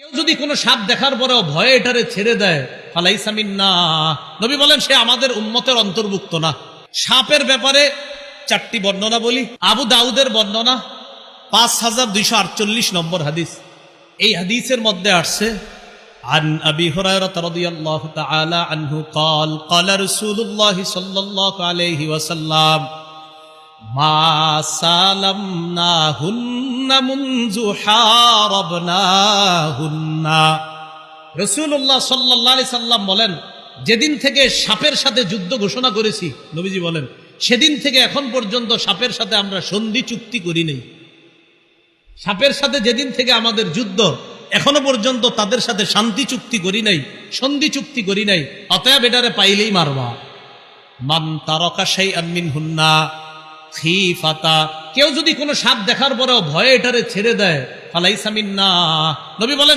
কেউ যদি কোনো সাপ দেখার পরেও ভয়ে এটারে ছেড়ে দেয়, ফালাইসা মিন্না, নবী বলেন সে আমাদের উম্মতের অন্তর্ভুক্ত না। সাপের ব্যাপারে 4টি বর্ণনা বলি। আবু দাউদের বর্ণনা 5248 নম্বর হাদিস। এই হাদিসের মধ্যে আসছে عن أبي هريرة رضي الله تعالى عنه قال قال رسول الله صلى الله عليه وسلم ما سالمناهن منذ حاربناهن। রাসূলুল্লাহ সাল্লাল্লাহু আলাইহি সাল্লাম বলেন, যেদিন থেকে সাপের সাথে যুদ্ধ ঘোষণা করেছি, নবীজি বলেন সেদিন থেকে এখন পর্যন্ত সাপের সাথে আমরা সন্ধি চুক্তি করি নাই। সাপের সাথে যেদিন থেকে আমাদের যুদ্ধ, এখনো পর্যন্ত তাদের সাথে শান্তি চুক্তি করি নাই, সন্ধি চুক্তি করি নাই। অতএব এটারে পাইলেই মারবা। মান তারাকা শাইআন মিনহুন্না খিফাতা, কেউ যদি কোনো সাপ দেখার পরেও ভয়ে এটারে ছেড়ে দেয়, ফালাইসা মিন্না, নবী বলেন